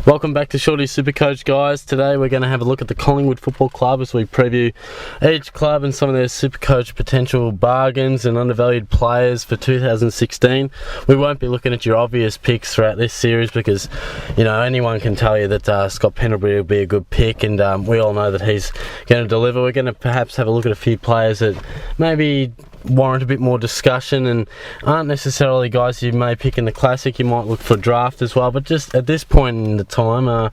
Welcome back to Shorty SuperCoach, guys. Today we're going to have a look at the Collingwood Football Club as we preview each club and some of their SuperCoach potential bargains and undervalued players for 2016. We won't be looking at your obvious picks throughout this series because, you know, anyone can tell you that Scott Pendlebury will be a good pick, and we all know that he's going to deliver. We're going to perhaps have a look at a few players that maybe warrant a bit more discussion and aren't necessarily guys you may pick in the Classic. You might look for draft as well, but just at this point in the time,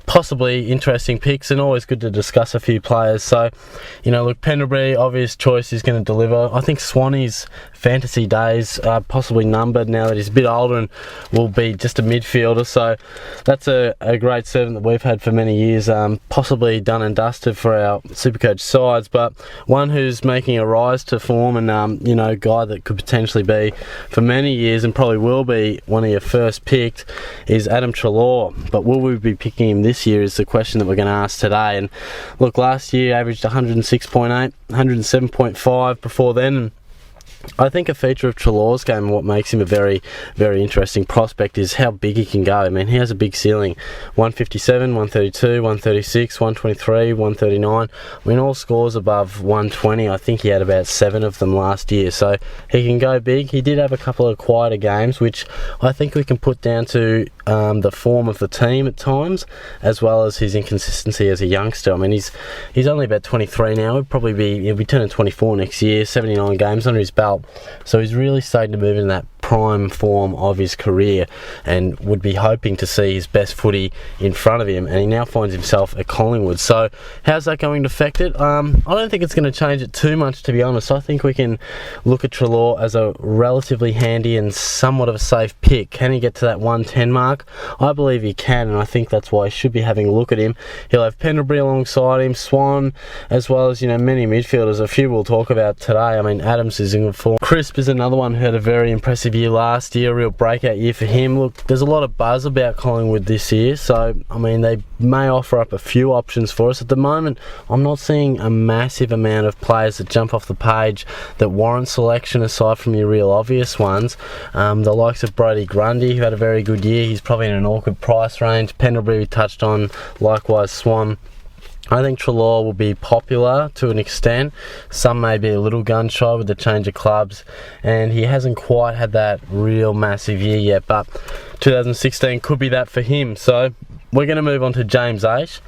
possibly interesting picks and always good to discuss a few players. So, you know, look, Pendlebury, obvious choice, is going to deliver. I think Swanee's fantasy days are possibly numbered now that he's a bit older and will be just a midfielder. So that's a great servant that we've had for many years, possibly done and dusted for our SuperCoach sides, but one who's making a rise to form and, you know, guy that could potentially be for many years and probably will be one of your first picked is Adam Treloar. But will we be picking him this year is the question that we're going to ask today. And look, last year averaged 106.8, 107.5 before then. I think a feature of Treloar's game and what makes him a very, very interesting prospect is how big he can go. I mean, he has a big ceiling. 157, 132, 136, 123, 139. I mean, all scores above 120. I think he had about 7 of them last year. So he can go big. He did have a couple of quieter games, which I think we can put down to the form of the team at times, as well as his inconsistency as a youngster. I mean, he's only about 23 now. He'll be turning 24 next year. 79 games under his belt. So he's really starting to move in that prime form of his career and would be hoping to see his best footy in front of him, and he now finds himself at Collingwood. So how's that going to affect it? I don't think it's going to change it too much, to be honest. I think we can look at Treloar as a relatively handy and somewhat of a safe pick. Can he get to that 110 mark? I believe he can, and I think that's why I should be having a look at him. He'll have Pendlebury alongside him, Swan, as well as, you know, many midfielders. A few we'll talk about today. I mean, Adams is in good form. Crisp is another one who had a very impressive year last year, a real breakout year for him. Look, there's a lot of buzz about Collingwood this year, so I mean, they may offer up a few options for us. At the moment, I'm not seeing a massive amount of players that jump off the page that warrant selection aside from your real obvious ones. The likes of Brodie Grundy, who had a very good year, he's probably in an awkward price range. Pendlebury we touched on, likewise Swan. I think Treloar will be popular to an extent. Some may be a little gun shy with the change of clubs, and he hasn't quite had that real massive year yet, but 2016 could be that for him. So we're going to move on to James Aish.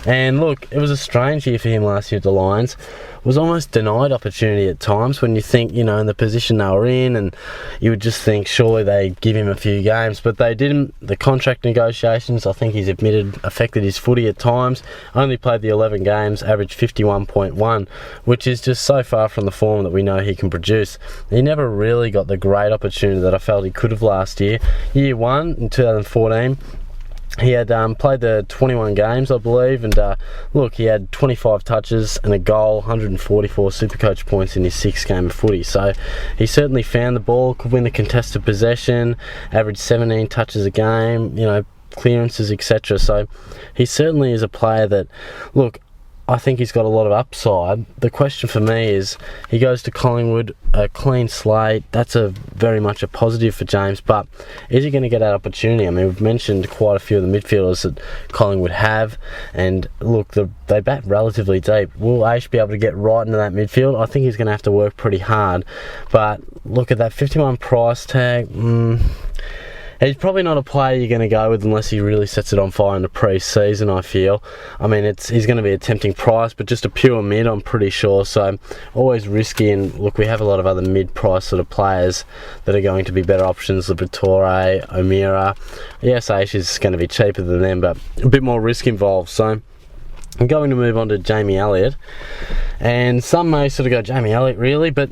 And look, it was a strange year for him last year at the Lions. Was almost denied opportunity at times when you think, you know, in the position they were in, and you would just think surely they'd give him a few games, but they didn't. The contract negotiations, I think he's admitted, affected his footy at times. Only played the 11 games, averaged 51.1, which is just so far from the form that we know he can produce. He never really got the great opportunity that I felt he could have last year. Year 1 in 2014, he had played the 21 games, I believe, and look, he had 25 touches and a goal, 144 SuperCoach points in his 6th game of footy. So he certainly found the ball, could win the contested possession, averaged 17 touches a game, you know, clearances, etc. So he certainly is a player that, look, I think he's got a lot of upside. The question for me is, he goes to Collingwood, a clean slate. That's very much a positive for James, but is he going to get that opportunity? I mean, we've mentioned quite a few of the midfielders that Collingwood have, and look, they bat relatively deep. Will Aish be able to get right into that midfield? I think he's going to have to work pretty hard, but look at that 51 price tag. He's probably not a player you're going to go with unless he really sets it on fire in the pre-season, I feel. I mean, he's going to be a tempting price, but just a pure mid, I'm pretty sure. So, always risky. And look, we have a lot of other mid-price sort of players that are going to be better options. Liberatore, O'Meara. Yes, Aish is going to be cheaper than them, but a bit more risk involved. So, I'm going to move on to Jamie Elliott. And some may sort of go, Jamie Elliott, really? But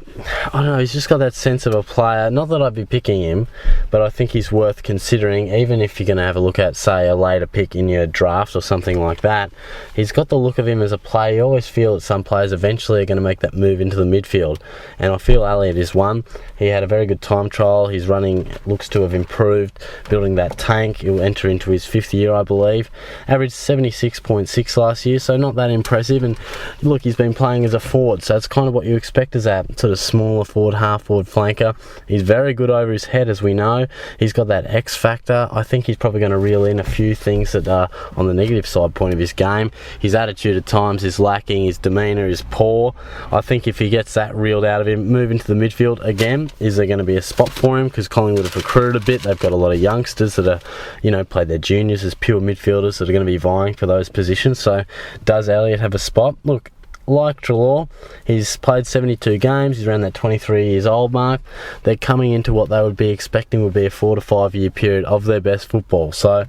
I don't know, he's just got that sense of a player. Not that I'd be picking him, but I think he's worth considering, even if you're going to have a look at, say, a later pick in your draft or something like that. He's got the look of him as a player. You always feel that some players eventually are going to make that move into the midfield. And I feel Elliott is one. He had a very good time trial. His running looks to have improved, building that tank. He'll enter into his 5th year, I believe. Averaged 76.6 last year, so not that impressive. And look, he's been playing playing as a forward, so that's kind of what you expect as that sort of smaller forward, half forward flanker. He's very good over his head, as we know. He's got that X factor. I think he's probably going to reel in a few things that are on the negative side point of his game. His attitude at times is lacking, his demeanour is poor. I think if he gets that reeled out of him, move into the midfield again, is there going to be a spot for him? Because Collingwood have recruited a bit. They've got a lot of youngsters that are, you know, played their juniors as pure midfielders that are going to be vying for those positions. So does Elliott have a spot? Look, like Treloar, he's played 72 games, he's around that 23 years old mark. They're coming into what they would be expecting would be a 4 to 5 year period of their best football. So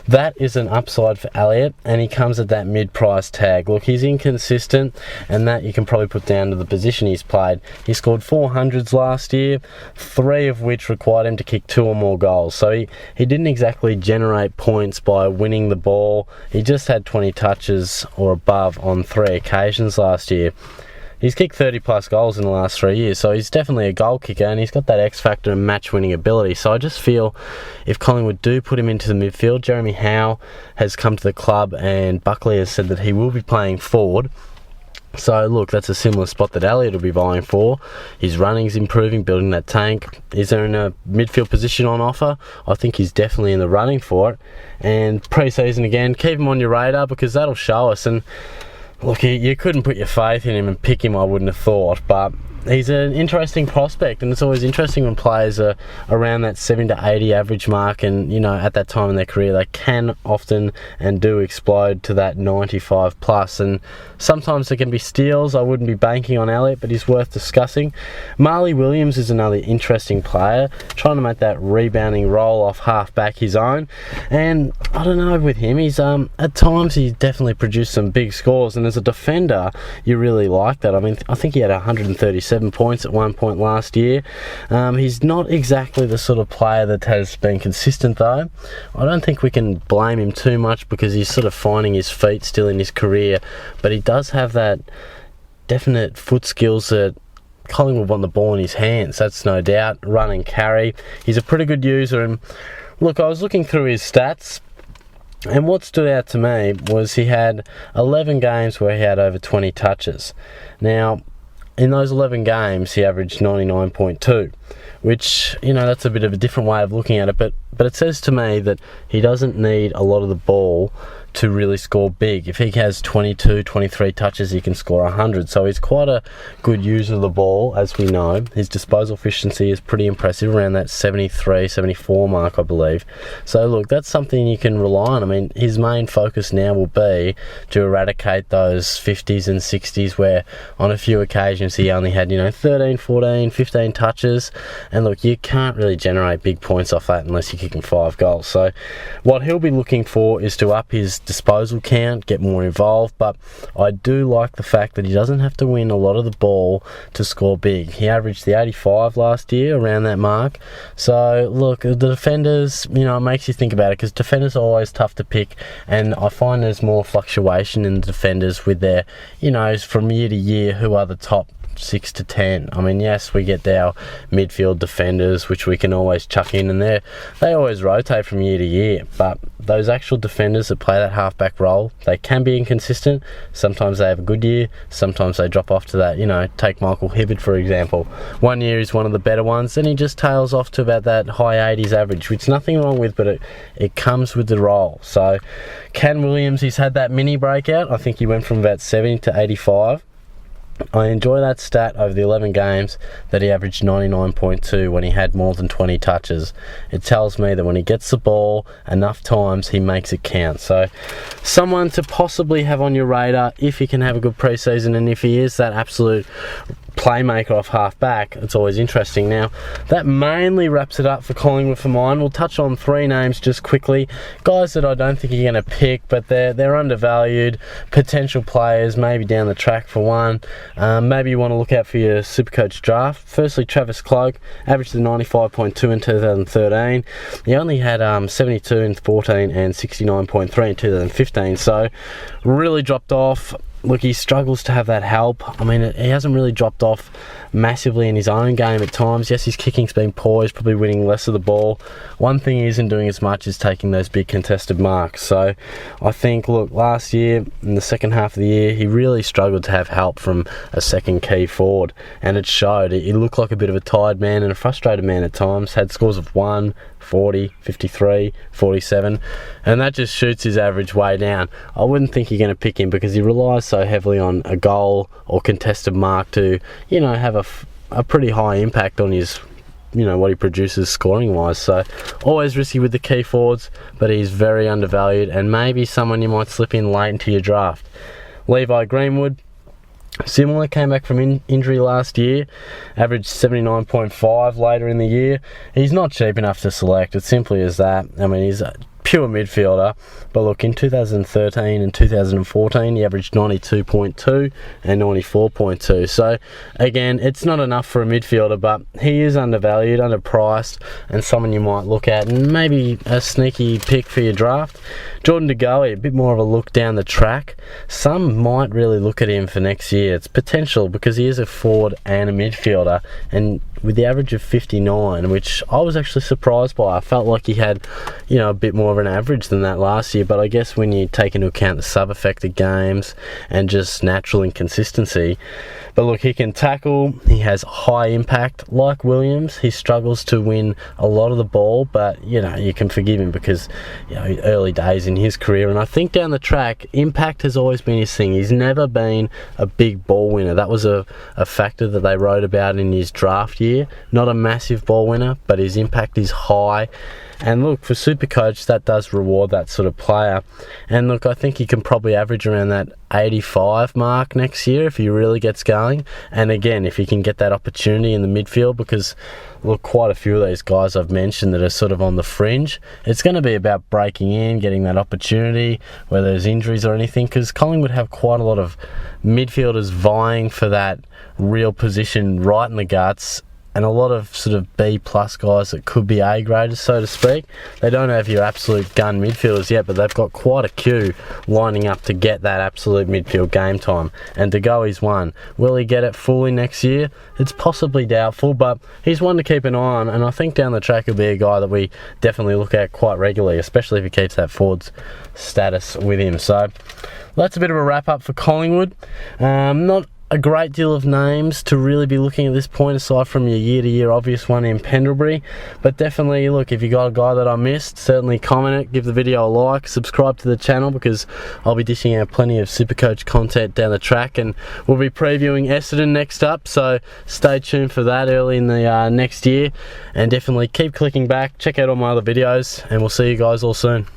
that is an upside for Elliott, and he comes at that mid-price tag. Look, he's inconsistent, and that you can probably put down to the position he's played. He scored 400s last year, 3 of which required him to kick 2 or more goals. So he didn't exactly generate points by winning the ball. He just had 20 touches or above on 3 occasions last year. He's kicked 30 plus goals in the last 3 years, so he's definitely a goal kicker, and he's got that X factor and match winning ability. So I just feel if Collingwood do put him into the midfield, Jeremy Howe has come to the club and Buckley has said that he will be playing forward. So look, that's a similar spot that Elliott will be vying for. His running's improving, building that tank. Is there in a midfield position on offer? I think he's definitely in the running for it. And pre-season again, keep him on your radar because that'll show us. And look, you couldn't put your faith in him and pick him, I wouldn't have thought, but he's an interesting prospect, and it's always interesting when players are around that 70 to 80 average mark, and you know, at that time in their career they can often and do explode to that 95 plus, and sometimes there can be steals. I wouldn't be banking on Elliott, but he's worth discussing. Marley Williams is another interesting player, trying to make that rebounding roll off half back his own, and I don't know with him, he's at times he definitely produced some big scores, and as a defender you really like that. I mean, I think he had 137 points at one point last year. He's not exactly the sort of player that has been consistent though. I don't think we can blame him too much because he's sort of finding his feet still in his career, but he does have that definite foot skills that Collingwood want the ball in his hands, that's no doubt. Run and carry, he's a pretty good user. And look, I was looking through his stats, and what stood out to me was he had 11 games where he had over 20 touches. Now in those 11 games he averaged 99.2, which, you know, that's a bit of a different way of looking at it, but it says to me that he doesn't need a lot of the ball to really score big. If he has 22, 23 touches, he can score 100. So he's quite a good user of the ball, as we know. His disposal efficiency is pretty impressive, around that 73, 74 mark, I believe. So look, that's something you can rely on. I mean, his main focus now will be to eradicate those 50s and 60s where on a few occasions he only had, you know, 13, 14, 15 touches. And look, you can't really generate big points off that unless you're kicking 5 goals. So what he'll be looking for is to up his disposal count, get more involved, but I do like the fact that he doesn't have to win a lot of the ball to score big. He averaged the 85 last year, around that mark. So look, the defenders, you know, it makes you think about it because defenders are always tough to pick, and I find there's more fluctuation in the defenders with their, you know, from year to year, who are the top 6 to 10. I mean, yes, we get our midfield defenders, which we can always chuck in, and they always rotate from year to year, but those actual defenders that play that halfback role, they can be inconsistent. Sometimes they have a good year, sometimes they drop off to that, you know, take Michael Hibberd for example. One year he's one of the better ones, then he just tails off to about that high 80s average, which nothing wrong with, but it comes with the role. So Can Williams, he's had that mini breakout. I think he went from about 70 to 85. I enjoy that stat over the 11 games that he averaged 99.2 when he had more than 20 touches. It tells me that when he gets the ball enough times, he makes it count. So someone to possibly have on your radar if he can have a good preseason, and if he is that absolute playmaker off half back, it's always interesting. Now that mainly wraps it up for Collingwood for mine. We'll touch on 3 names just quickly, guys that I don't think you're going to pick, but they're undervalued potential players maybe down the track for one. Maybe you want to look out for your SuperCoach draft. Firstly, Travis Cloak averaged the 95.2 in 2013. He only had 72 in 14 and 69.3 in 2015, so really dropped off. look, he struggles to have that help. I mean, he hasn't really dropped off massively in his own game at times. Yes, his kicking's been poor, he's probably winning less of the ball. One thing he isn't doing as much is taking those big contested marks. So I think, look, last year, in the second half of the year, he really struggled to have help from a second key forward, and it showed. He looked like a bit of a tired man and a frustrated man at times. Had scores of 1, 40, 53, 47, and that just shoots his average way down. I wouldn't think you're going to pick him because he relies so heavily on a goal or contested mark to, have a pretty high impact on his, what he produces scoring wise. So always risky with the key forwards, but he's very undervalued and maybe someone you might slip in late into your draft. Levi Greenwood, similar, came back from injury last year, averaged 79.5 later in the year. He's not cheap enough to select, it's simply as that. I mean, he's a pure midfielder, but look, in 2013 and 2014 he averaged 92.2 and 94.2. So again, it's not enough for a midfielder, but he is undervalued, underpriced, and someone you might look at and maybe a sneaky pick for your draft. Jordan De Goey, a bit more of a look down the track. Some might really look at him for next year. It's potential because he is a forward and a midfielder, and with the average of 59, which I was actually surprised by. I felt like he had, a bit more of an average than that last year, but I guess when you take into account the sub-affected games and just natural inconsistency. But look, he can tackle, he has high impact. Like Williams, he struggles to win a lot of the ball, but you can forgive him because early days in his career, and I think down the track, impact has always been his thing. He's never been a big ball winner. That was a factor that they wrote about in his draft year. Not a massive ball winner, but his impact is high. And look, for SuperCoach, that does reward that sort of player. And look, I think he can probably average around that 85 mark next year if he really gets going. And again, if he can get that opportunity in the midfield, because look, quite a few of these guys I've mentioned that are sort of on the fringe, it's going to be about breaking in, getting that opportunity, whether there's injuries or anything, because Collingwood have quite a lot of midfielders vying for that real position right in the guts, and a lot of sort of B+ guys that could be A graders, so to speak. They don't have your absolute gun midfielders yet, but they've got quite a queue lining up to get that absolute midfield game time. And De Goey's one. Will he get it fully next year? It's possibly doubtful, but he's one to keep an eye on, and I think down the track he'll be a guy that we definitely look at quite regularly, especially if he keeps that forwards status with him. So that's a bit of a wrap up for Collingwood. Not a great deal of names to really be looking at this point, aside from your year-to-year obvious one in Pendlebury, but definitely look, if you got a guy that I missed, certainly comment it, give the video a like, subscribe to the channel, because I'll be dishing out plenty of SuperCoach content down the track, and we'll be previewing Essendon next up, so stay tuned for that early in the next year, and definitely keep clicking back, check out all my other videos, and we'll see you guys all soon.